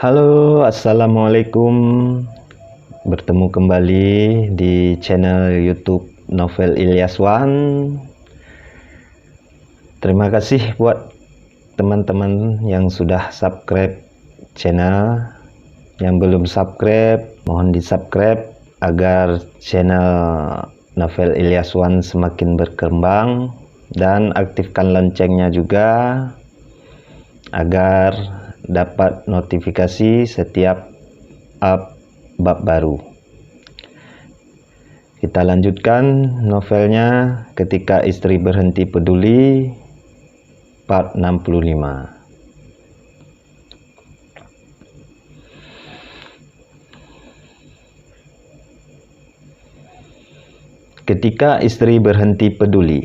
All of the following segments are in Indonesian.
Halo, assalamualaikum. Bertemu kembali di channel YouTube Novel Ilyas Wan. Terima kasih buat teman-teman yang sudah subscribe channel. Yang belum subscribe, mohon di-subscribe agar channel Novel Ilyas Wan semakin berkembang, dan aktifkan loncengnya juga agar dapat notifikasi setiap up bab baru. Kita lanjutkan novelnya Ketika Istri Berhenti Peduli, part 65. Ketika Istri Berhenti Peduli,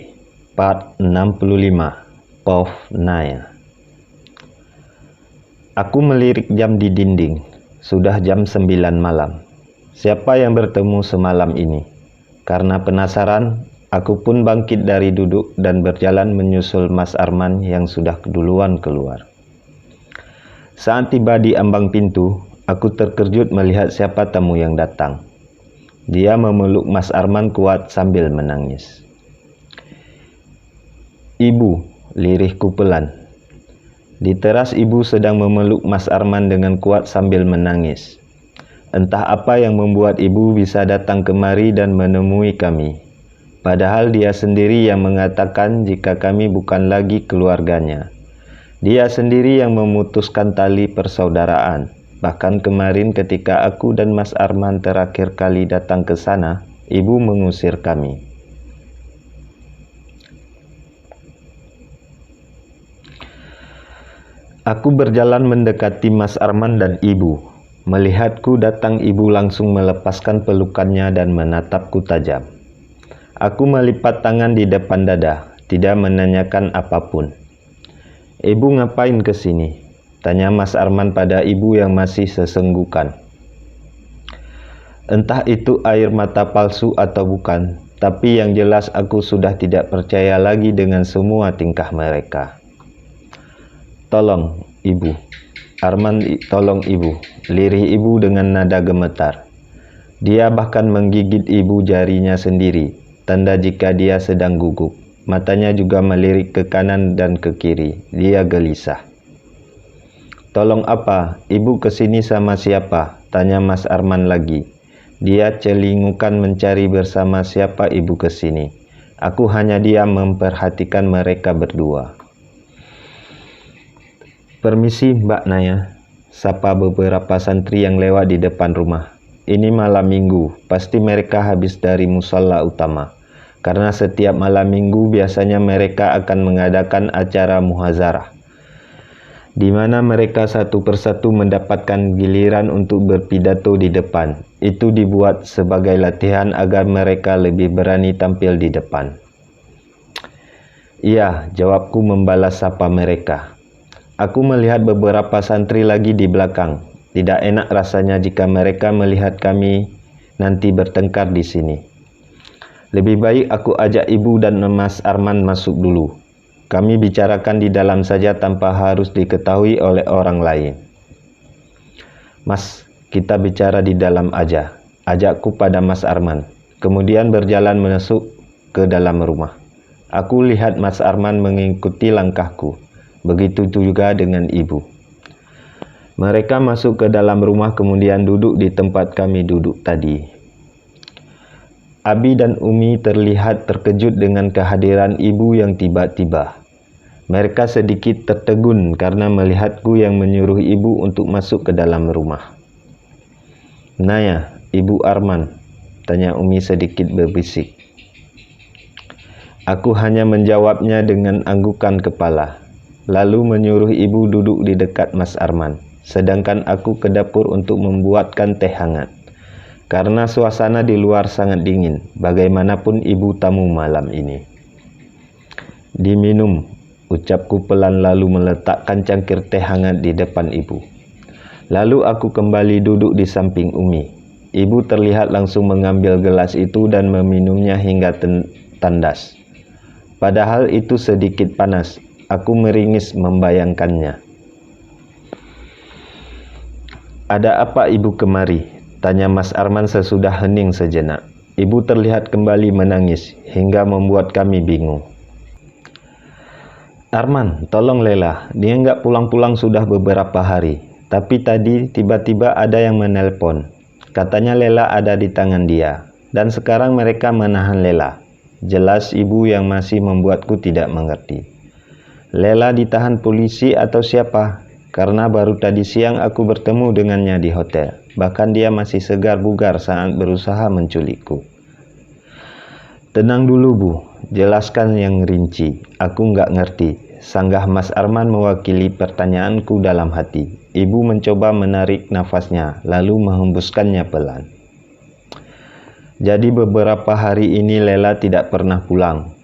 part 65. Pov Naya. Aku melirik jam di dinding. Sudah jam 9 malam. Siapa yang bertemu semalam ini? Karena penasaran, aku pun bangkit dari duduk dan berjalan menyusul Mas Arman yang sudah duluan keluar. Saat tiba di ambang pintu, aku terkejut melihat siapa tamu yang datang. Dia memeluk Mas Arman kuat sambil menangis. "Ibu," lirihku pelan. Di teras ibu sedang memeluk Mas Arman dengan kuat sambil menangis. Entah apa yang membuat ibu bisa datang kemari dan menemui kami. Padahal dia sendiri yang mengatakan jika kami bukan lagi keluarganya. Dia sendiri yang memutuskan tali persaudaraan. Bahkan kemarin ketika aku dan Mas Arman terakhir kali datang ke sana, ibu mengusir kami. Aku berjalan mendekati Mas Arman dan ibu. Melihatku datang, ibu langsung melepaskan pelukannya dan menatapku tajam. Aku melipat tangan di depan dada, tidak menanyakan apapun. "Ibu ngapain ke sini?" tanya Mas Arman pada ibu yang masih sesenggukan. Entah itu air mata palsu atau bukan, tapi yang jelas aku sudah tidak percaya lagi dengan semua tingkah mereka. "Tolong, Ibu." Arman, "Tolong, Ibu," lirih ibu dengan nada gemetar. Dia bahkan menggigit ibu jarinya sendiri, tanda jika dia sedang gugup. Matanya juga melirik ke kanan dan ke kiri. Dia gelisah. "Tolong apa? Ibu kesini sama siapa?" tanya Mas Arman lagi. Dia celingukan mencari bersama siapa ibu kesini. Aku hanya diam memperhatikan mereka berdua. "Permisi Mbak Naya," sapa beberapa santri yang lewat di depan rumah. "Ini malam minggu, pasti mereka habis dari musala utama. Karena setiap malam minggu biasanya mereka akan mengadakan acara muhazarah, di mana mereka satu persatu mendapatkan giliran untuk berpidato di depan. Itu dibuat sebagai latihan agar mereka lebih berani tampil di depan." "Iya," jawabku membalas sapa mereka. Aku melihat beberapa santri lagi di belakang. Tidak enak rasanya jika mereka melihat kami nanti bertengkar di sini. Lebih baik aku ajak ibu dan Mas Arman masuk dulu. Kami bicarakan di dalam saja tanpa harus diketahui oleh orang lain. "Mas, kita bicara di dalam aja," ajakku pada Mas Arman. Kemudian berjalan masuk ke dalam rumah. Aku lihat Mas Arman mengikuti langkahku. Begitu juga dengan ibu. Mereka masuk ke dalam rumah kemudian duduk di tempat kami duduk tadi. Abi dan Umi terlihat terkejut dengan kehadiran ibu yang tiba-tiba. Mereka sedikit tertegun karena melihatku yang menyuruh ibu untuk masuk ke dalam rumah. "Naya, Ibu Arman?" tanya Umi sedikit berbisik. Aku hanya menjawabnya dengan anggukan kepala, lalu menyuruh ibu duduk di dekat Mas Arman, sedangkan aku ke dapur untuk membuatkan teh hangat. Karena suasana di luar sangat dingin, bagaimanapun ibu tamu malam ini. "Diminum," ucapku pelan lalu meletakkan cangkir teh hangat di depan ibu. Lalu aku kembali duduk di samping Umi. Ibu terlihat langsung mengambil gelas itu dan meminumnya hingga tandas. Padahal itu sedikit panas. Aku meringis membayangkannya. "Ada apa ibu kemari?" tanya Mas Arman sesudah hening sejenak. Ibu terlihat kembali menangis hingga membuat kami bingung. "Arman, tolong Lela, dia nggak pulang-pulang sudah beberapa hari. Tapi tadi tiba-tiba ada yang menelpon. Katanya Lela ada di tangan dia. Dan sekarang mereka menahan Lela." Jelas ibu yang masih membuatku tidak mengerti. "Lela ditahan polisi atau siapa? Karena baru tadi siang aku bertemu dengannya di hotel. Bahkan dia masih segar bugar saat berusaha menculikku." "Tenang dulu Bu, jelaskan yang rinci. Aku nggak ngerti," sanggah Mas Arman mewakili pertanyaanku dalam hati. Ibu mencoba menarik nafasnya, lalu menghembuskannya pelan. "Jadi beberapa hari ini Lela tidak pernah pulang."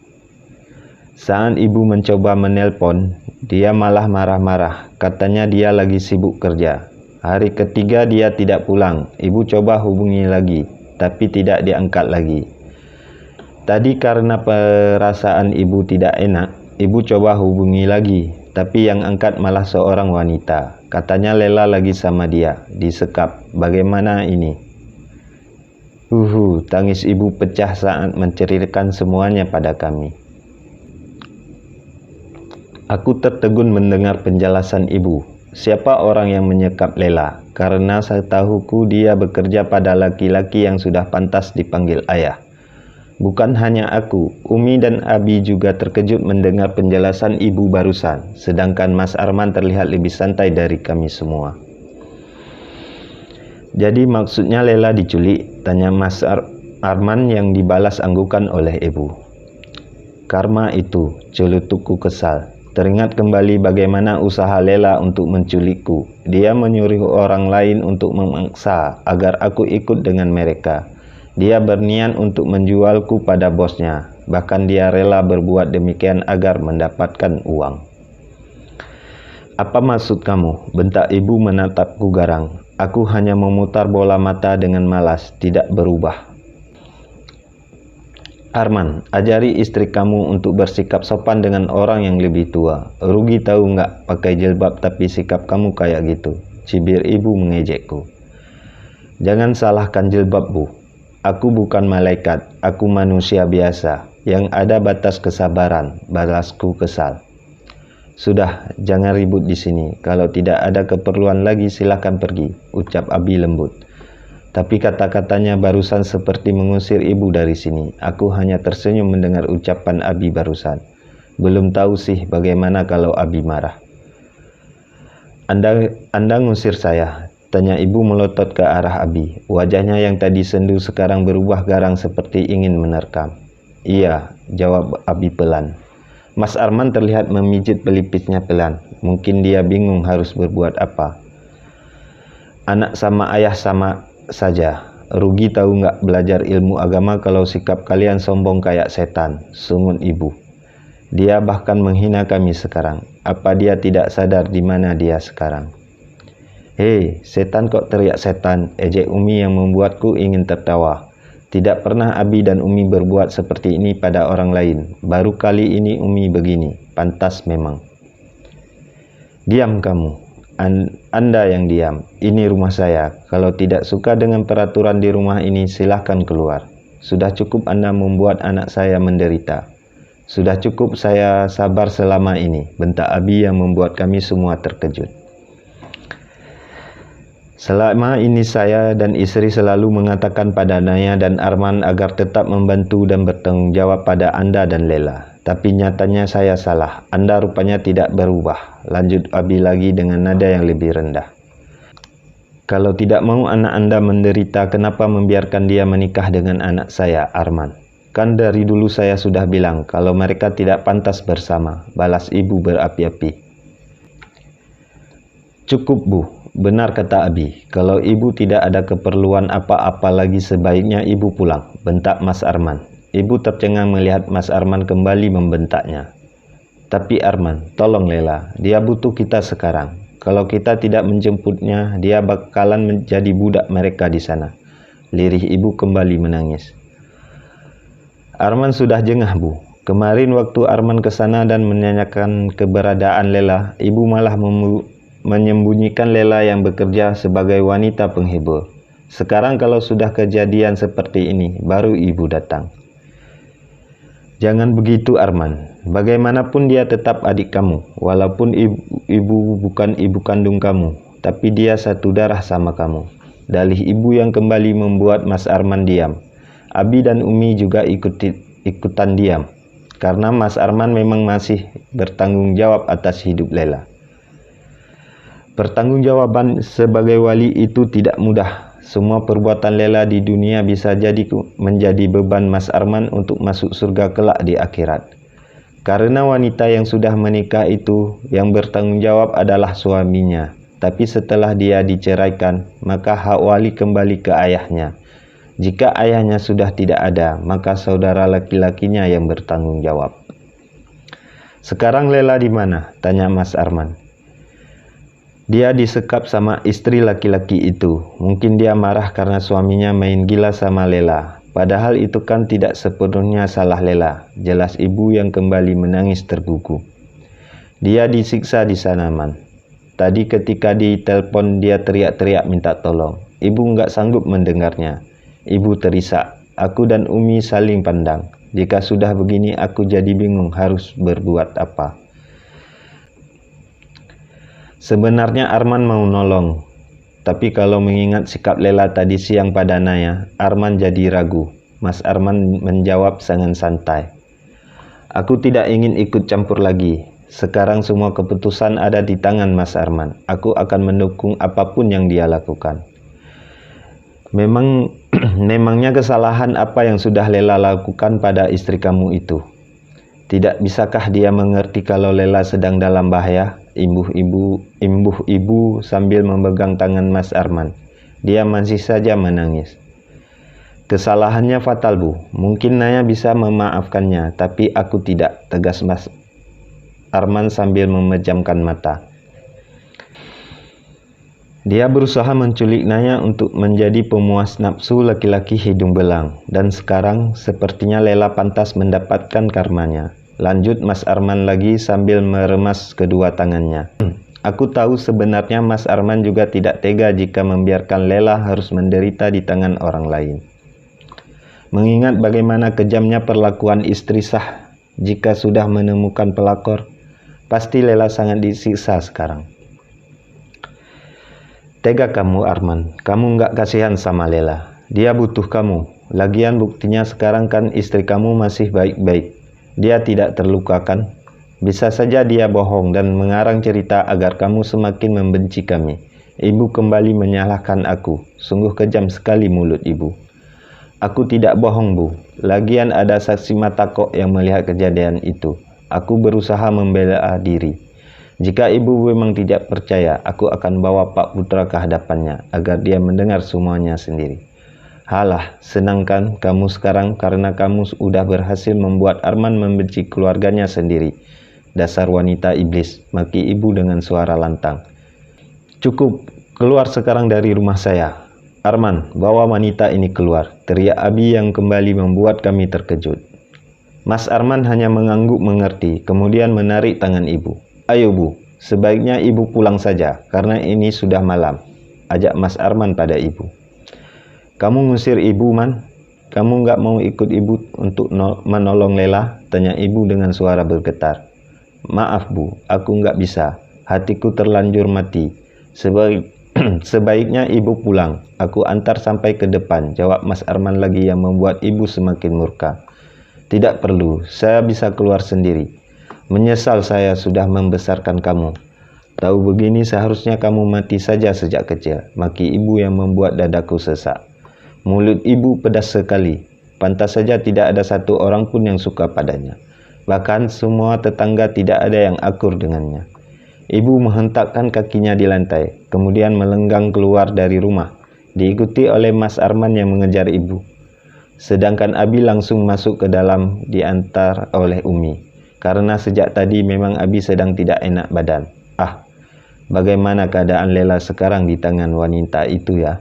Saat ibu mencoba menelpon, dia malah marah-marah. Katanya dia lagi sibuk kerja. Hari ketiga dia tidak pulang. Ibu coba hubungi lagi, tapi tidak diangkat lagi. Tadi karena perasaan ibu tidak enak, ibu coba hubungi lagi, tapi yang angkat malah seorang wanita. Katanya Lela lagi sama dia, disekap. Bagaimana ini? Tangis ibu pecah saat menceritakan semuanya pada kami. Aku tertegun mendengar penjelasan ibu. Siapa orang yang menyekap Lela? Karena setahuku dia bekerja pada laki-laki yang sudah pantas dipanggil ayah. Bukan hanya aku, Umi dan Abi juga terkejut mendengar penjelasan ibu barusan, sedangkan Mas Arman terlihat lebih santai dari kami semua. "Jadi maksudnya Lela diculik?" tanya Mas Arman yang dibalas anggukan oleh ibu. "Karma itu," celutukku kesal. Teringat kembali bagaimana usaha Lela untuk menculikku. Dia menyuruh orang lain untuk memaksa agar aku ikut dengan mereka. Dia berniat untuk menjualku pada bosnya. Bahkan dia rela berbuat demikian agar mendapatkan uang. "Apa maksud kamu?" bentak ibu menatapku garang. Aku hanya memutar bola mata dengan malas, tidak berubah. "Arman, ajari istri kamu untuk bersikap sopan dengan orang yang lebih tua. Rugi tahu nggak pakai jilbab tapi sikap kamu kayak gitu," cibir ibu mengejekku. "Jangan salahkan jilbab Bu. Aku bukan malaikat, aku manusia biasa. Yang ada batas kesabaran," balasku kesal. "Sudah, jangan ribut di sini. Kalau tidak ada keperluan lagi silakan pergi," ucap Abi lembut. Tapi kata-katanya barusan seperti mengusir ibu dari sini. Aku hanya tersenyum mendengar ucapan Abi barusan. Belum tahu sih bagaimana kalau Abi marah. Anda ngusir saya?" tanya ibu melotot ke arah Abi. Wajahnya yang tadi sendu sekarang berubah garang seperti ingin menerkam. "Iya," jawab Abi pelan. Mas Arman terlihat memijit pelipisnya pelan. Mungkin dia bingung harus berbuat apa. "Anak sama ayah sama saja. Rugi tahu nggak belajar ilmu agama kalau sikap kalian sombong kayak setan," sungut ibu. "Dia bahkan menghina kami sekarang. Apa dia tidak sadar di mana dia sekarang?" "Hei, setan kok teriak setan?" ejek Umi yang membuatku ingin tertawa. Tidak pernah Abi dan Umi berbuat seperti ini pada orang lain. Baru kali ini Umi begini. Pantas memang. "Diam kamu. Anda yang diam. Ini rumah saya. Kalau tidak suka dengan peraturan di rumah ini, silahkan keluar. Sudah cukup Anda membuat anak saya menderita. Sudah cukup saya sabar selama ini," bentak Abi yang membuat kami semua terkejut. "Selama ini saya dan istri selalu mengatakan pada Naya dan Arman agar tetap membantu dan bertanggung jawab pada Anda dan Lela. Tapi nyatanya saya salah. Anda rupanya tidak berubah," lanjut Abi lagi dengan nada yang lebih rendah. "Kalau tidak mau anak Anda menderita, kenapa membiarkan dia menikah dengan anak saya, Arman? Kan dari dulu saya sudah bilang kalau mereka tidak pantas bersama," balas ibu berapi-api. "Cukup Bu, benar kata Abi. Kalau ibu tidak ada keperluan apa-apa lagi sebaiknya ibu pulang," bentak Mas Arman. Ibu tercengang melihat Mas Arman kembali membentaknya. "Tapi Arman, tolong Lela, dia butuh kita sekarang. Kalau kita tidak menjemputnya, dia bakalan menjadi budak mereka di sana." Lirih ibu kembali menangis. "Arman sudah jengah Bu. Kemarin waktu Arman ke sana dan menanyakan keberadaan Lela, ibu malah menyembunyikan Lela yang bekerja sebagai wanita penghibur. Sekarang kalau sudah kejadian seperti ini, baru ibu datang. Jangan begitu Arman. Bagaimanapun dia tetap adik kamu. Walaupun ibu bukan ibu kandung kamu, tapi dia satu darah sama kamu. Dalih ibu yang kembali membuat Mas Arman diam. Abi dan Umi juga ikutan diam. Karena Mas Arman memang masih bertanggung jawab atas hidup Lela. Pertanggungjawaban sebagai wali itu tidak mudah. Semua perbuatan Lela di dunia bisa jadi menjadi beban Mas Arman untuk masuk surga kelak di akhirat. Karena wanita yang sudah menikah itu yang bertanggung jawab adalah suaminya. Tapi setelah dia diceraikan, maka hak wali kembali ke ayahnya. Jika ayahnya sudah tidak ada, maka saudara laki-lakinya yang bertanggung jawab. Sekarang Lela di mana? Tanya Mas Arman. Dia disekap sama istri laki-laki itu. Mungkin dia marah karena suaminya main gila sama Lela. Padahal itu kan tidak sepenuhnya salah Lela. Jelas ibu yang kembali menangis tergugu. Dia disiksa di sana, Man. Tadi ketika ditelepon dia teriak-teriak minta tolong. Ibu nggak sanggup mendengarnya. Ibu terisak. Aku dan Umi saling pandang. Jika sudah begini aku jadi bingung harus berbuat apa. Sebenarnya Arman mau nolong. Tapi kalau mengingat sikap Lela tadi siang pada Naya, Arman jadi ragu. Mas Arman menjawab sangat santai. Aku tidak ingin ikut campur lagi. Sekarang semua keputusan ada di tangan Mas Arman. Aku akan mendukung apapun yang dia lakukan. Memangnya kesalahan apa yang sudah Lela lakukan pada istri kamu itu? Tidak bisakah dia mengerti kalau Lela sedang dalam bahaya? Imbuh ibu sambil memegang tangan Mas Arman. Dia masih saja menangis. Kesalahannya fatal, Bu. Mungkin Naya bisa memaafkannya, tapi aku tidak, tegas Mas Arman sambil memejamkan mata. Dia berusaha menculik Naya untuk menjadi pemuas nafsu laki-laki hidung belang. Dan sekarang sepertinya Lela pantas mendapatkan karmanya. Lanjut Mas Arman lagi sambil meremas kedua tangannya. Aku tahu sebenarnya Mas Arman juga tidak tega jika membiarkan Lela harus menderita di tangan orang lain. Mengingat bagaimana kejamnya perlakuan istri sah jika sudah menemukan pelakor, pasti Lela sangat disiksa sekarang. Tega kamu Arman, kamu nggak kasihan sama Lela. Dia butuh kamu. Lagian buktinya sekarang kan istri kamu masih baik-baik. Dia tidak terluka kan? Bisa saja dia bohong dan mengarang cerita agar kamu semakin membenci kami. Ibu kembali menyalahkan aku. Sungguh kejam sekali mulut ibu. Aku tidak bohong, Bu. Lagian ada saksi mata kok yang melihat kejadian itu. Aku berusaha membela diri. Jika ibu memang tidak percaya, aku akan bawa Pak Putra ke hadapannya agar dia mendengar semuanya sendiri. Halah, senang kan kamu sekarang karena kamu sudah berhasil membuat Arman membenci keluarganya sendiri. Dasar wanita iblis, maki ibu dengan suara lantang. Cukup, keluar sekarang dari rumah saya. Arman, bawa wanita ini keluar, teriak Abi yang kembali membuat kami terkejut. Mas Arman hanya mengangguk mengerti, kemudian menarik tangan ibu. Ayo Bu, sebaiknya ibu pulang saja, karena ini sudah malam, ajak Mas Arman pada ibu. Kamu ngusir ibu, Man? Kamu nggak mau ikut ibu untuk menolong Lela? Tanya ibu dengan suara bergetar. Maaf Bu, aku nggak bisa, hatiku terlanjur mati. Sebaiknya ibu pulang, aku antar sampai ke depan, jawab Mas Arman lagi yang membuat ibu semakin murka. Tidak perlu, saya bisa keluar sendiri. Menyesal saya sudah membesarkan kamu. Tahu begini seharusnya kamu mati saja sejak kecil, maki ibu yang membuat dadaku sesak. Mulut ibu pedas sekali, pantas saja tidak ada satu orang pun yang suka padanya. Bahkan semua tetangga tidak ada yang akur dengannya. Ibu menghentakkan kakinya di lantai, kemudian melenggang keluar dari rumah, diikuti oleh Mas Arman yang mengejar ibu. Sedangkan Abi langsung masuk ke dalam diantar oleh Umi. Karena sejak tadi memang Abi sedang tidak enak badan. Bagaimana keadaan Lela sekarang di tangan wanita itu ya?